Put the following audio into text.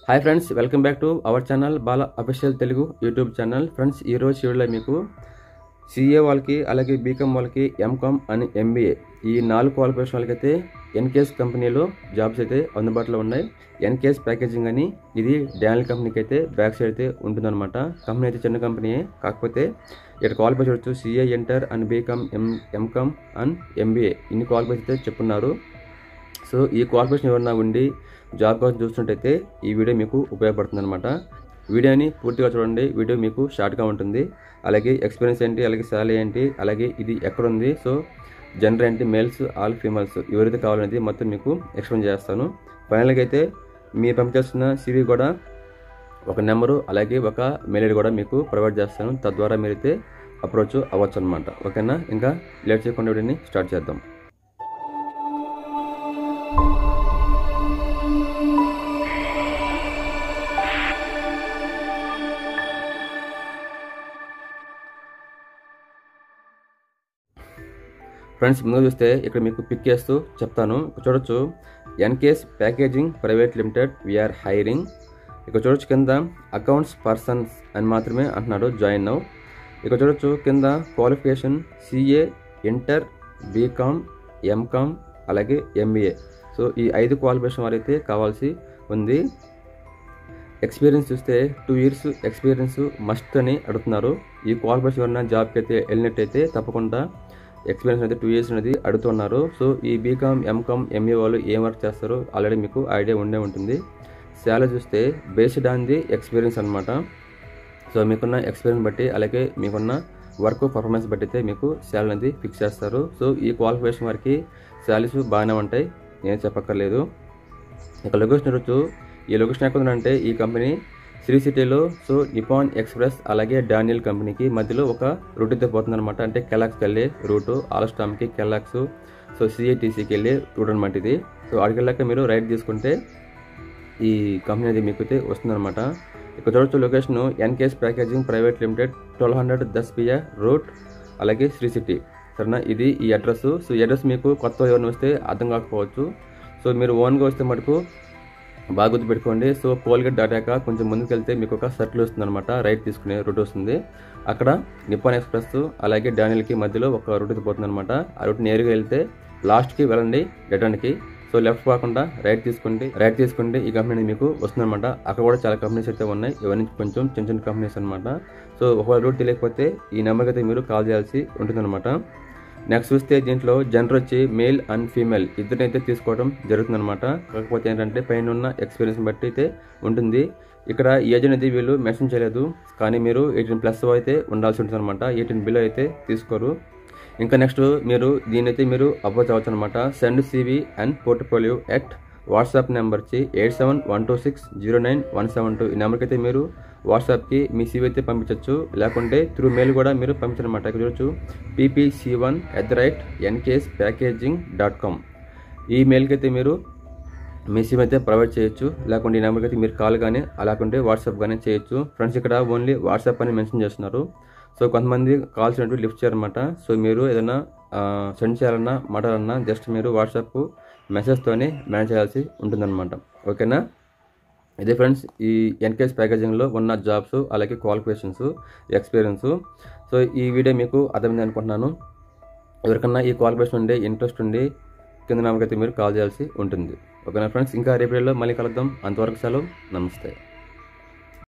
Hi friends, welcome back to our channel Bala official Telugu YouTube channel. Friends, ఈరోజు వీడియోలో మీకు CA వాళ్ళకి, అలాగే బీకామ్ వాళ్ళకి, ఎంకామ్ అండ్ ఎంబీఏ ఈ 4 క్వాలిఫికేషన్ వాళ్ళకైతే ఎన్కేఎస్ కంపెనీలో జాబ్స్ అయితే అందుబాటులో ఉన్నాయి. ఎన్కేఎస్ ప్యాకేజింగ్ అని ఇది డానియల్ కంపెనీకి అయితే బ్యాక్ సైడ్ అయితే ఉంటుందన్నమాట. కంపెనీ అయితే చిన్న కంపెనీయే, కాకపోతే ఇక్కడ క్వాలిఫికేషన్ వచ్చి CA, inter and BCom, MCom and MBA ఇన్ని క్వాలిఫికేషన్ అయితే చెప్పున్నారు. సో ఈ క్వాలిఫికేషన్ ఎవరన్నా ఉండి జాబ్ కోసం చూస్తుంటైతే ఈ వీడియో మీకు ఉపయోగపడుతుంది అనమాట. వీడియోని పూర్తిగా చూడండి, వీడియో మీకు షార్ట్గా ఉంటుంది. అలాగే ఎక్స్పీరియన్స్ ఏంటి, అలాగే శాలరీ ఏంటి, అలాగే ఇది ఎక్కడుంది, సో జెండర్ ఏంటి, మేల్స్ ఆల్ ఫీమేల్స్ ఎవరైతే కావాలనేది మొత్తం మీకు ఎక్స్ప్లెయిన్ చేస్తాను. ఫైనల్గా అయితే మీరు పంపించాల్సిన సివి కూడా ఒక నెంబరు, అలాగే ఒక మెయిల్ ఐడి కూడా మీకు ప్రొవైడ్ చేస్తాను. తద్వారా మీరైతే అప్రోచ్ అవ్వచ్చు అనమాట. ఓకేనా, ఇంకా లేట్ చేయకుండా వీడియోని స్టార్ట్ చేద్దాం. ఫ్రెండ్స్, ముందుగా చూస్తే ఇక్కడ మీకు పిక్ చేస్తూ చెప్తాను. ఇక్కడ చూడొచ్చు, NKS packaging private limited we are hiring. ఇక్కడ చూడొచ్చు కింద అకౌంట్స్ పర్సన్స్ అని మాత్రమే అంటున్నాడు, జాయిన్ నౌ. ఇక్కడ చూడొచ్చు కింద qualification CA, inter, BCom, MCom, అలాగే ఎంబీఏ. సో ఈ 5 క్వాలిఫికేషన్ వారైతే కావాల్సి ఉంది. ఎక్స్పీరియన్స్ చూస్తే 2 years ఎక్స్పీరియన్స్ మస్ట్ అని అడుగుతున్నారు. ఈ క్వాలిఫికేషన్ ఎవరైనా జాబ్కి అయితే వెళ్ళినట్టయితే తప్పకుండా ఎక్స్పీరియన్స్ అయితే 2 years అనేది అడుగుతున్నారు. సో ఈ బీకామ్, ఎంకామ్, ఎంఏ వాళ్ళు ఏం వర్క్ చేస్తారో ఆల్రెడీ మీకు ఐడియా ఉండే ఉంటుంది. శాలరీ చూస్తే బేస్డ్ ఆన్ ది ఎక్స్పీరియన్స్ అనమాట. సో మీకున్న ఎక్స్పీరియన్స్ బట్టి, అలాగే మీకున్న వర్క్ పర్ఫార్మెన్స్ బట్టి అయితే మీకు శాలరీ అనేది ఫిక్స్ చేస్తారు. సో ఈ క్వాలిఫికేషన్ వారికి శాలరీస్ బాగానే ఉంటాయి, నేను చెప్పక్కర్లేదు. ఇక లొకేషన్ చూడొచ్చు. ఈ లొకేషన్ ఎక్కడ ఉందంటే ఈ కంపెనీ శ్రీ సిటీలో. సో నిపాన్ ఎక్స్ప్రెస్ అలాగే డానియల్ కంపెనీకి మధ్యలో ఒక రూట్ అయితే పోతుంది అనమాట. అంటే కెలాక్స్కి వెళ్ళే రూటు, ఆల్స్టామ్కి, కెలాక్స్, సో సిఐటీసీకి వెళ్ళే రూట్ అనమాట ఇది. సో అక్కడికి వెళ్ళాక మీరు రైట్ తీసుకుంటే ఈ కంపెనీ అనేది మీకు అయితే వస్తుందన్నమాట. ఇక్కడ చూడొచ్చు location NKS packaging private limited, 1200 దస్పియా రోడ్, అలాగే శ్రీ సిటీ. సరేనా, ఇది ఈ అడ్రస్. సో ఈ అడ్రస్ మీకు కొత్త ఎవరిని వస్తే అర్థం కాకపోవచ్చు. సో మీరు ఓన్గా వస్తే మటుకు బాగా గుర్తుపెట్టుకోండి. సో కోల్గేట్ దాటాక కొంచెం ముందుకు వెళ్తే మీకు ఒక సర్కిల్ వస్తుంది అనమాట, రైట్ తీసుకునే రూట్ వస్తుంది. అక్కడ నిపాన్ ఎక్స్ప్రెస్ అలాగే డానియల్కి మధ్యలో ఒక రూట్ అయితే పోతుంది అనమాట. ఆ రూట్ నేరుగా వెళ్తే లాస్ట్కి వెళ్ళండి రిటర్న్కి. సో లెఫ్ట్ కాకుండా రైట్ తీసుకుంటే ఈ కంపెనీ మీకు వస్తుంది అనమాట. అక్కడ కూడా చాలా కంపెనీస్ అయితే ఉన్నాయి, ఇవన్నీ కొంచెం చిన్న చిన్న కంపెనీస్ అనమాట. సో ఒకవేళ రూట్ తెలియకపోతే ఈ నెంబర్కి అయితే మీరు కాల్ చేయాల్సి ఉంటుంది అనమాట. నెక్స్ట్ చూస్తే దీంట్లో జెండర్ వచ్చి మేల్ అండ్ ఫీమేల్ ఇద్దరినైతే తీసుకోవడం జరుగుతుందన్నమాట. కాకపోతే ఏంటంటే పైన ఉన్న ఎక్స్పీరియన్స్ బట్టి అయితే ఉంటుంది. ఇక్కడ ఏజ్ అనేది వీళ్ళు మెన్షన్ చేయలేదు, కానీ మీరు 18+ అయితే ఉండాల్సి ఉంటుంది అనమాట. 18 బిలో అయితే తీసుకోరు. ఇంకా నెక్స్ట్ దీనైతే మీరు అప్రోచ్ అవ్వచ్చు అనమాట. Send CV and portfolio at WhatsApp number వచ్చి 8712609172. ఈ నెంబర్కి అయితే మీరు వాట్సాప్కి మీ సివి అయితే పంపించవచ్చు, లేకుంటే త్రూ మెయిల్ కూడా మీరు పంపించనమాట. ఇక్కడ చూడొచ్చు ppc1@nkspackaging.com. ఈ మెయిల్కి అయితే మీరు మీ సివి అయితే ప్రొవైడ్ చేయొచ్చు, లేకుంటే ఈ నెంబర్కి అయితే మీరు కాల్ కానీ లేకుంటే వాట్సాప్ కానీ చేయొచ్చు. ఫ్రెండ్స్, ఇక్కడ ఓన్లీ వాట్సాప్ అని మెన్షన్ చేస్తున్నారు. సో కొంతమంది కాల్స్ అనేవి లిఫ్ట్ చేయరన్నమాట. సో మీరు ఏదైనా సెండ్ చేయాలన్నా, మాట్లాడాలన్నా జస్ట్ మీరు వాట్సాప్ మెసేజ్తోనే మేనేజ్ చేయాల్సి ఉంటుందన్నమాట. ఓకేనా, ఇదే ఫ్రెండ్స్ ఈ ఎన్కేఎస్ ప్యాకేజింగ్లో ఉన్న జాబ్స్, అలాగే క్వాలిఫికేషన్స్, ఎక్స్పీరియన్స్. సో ఈ వీడియో మీకు అర్థమైంది అనుకుంటున్నాను. ఎవరికన్నా ఈ క్వాలిఫికేషన్ ఉండే ఇంట్రెస్ట్ ఉండి కింద నెంబర్కి అయితే మీరు కాల్ చేయాల్సి ఉంటుంది. ఓకేనా ఫ్రెండ్స్, ఇంకా రేపు వీడియోలో మళ్ళీ కలుద్దాం. అంతవరకు సెలవు, నమస్తే.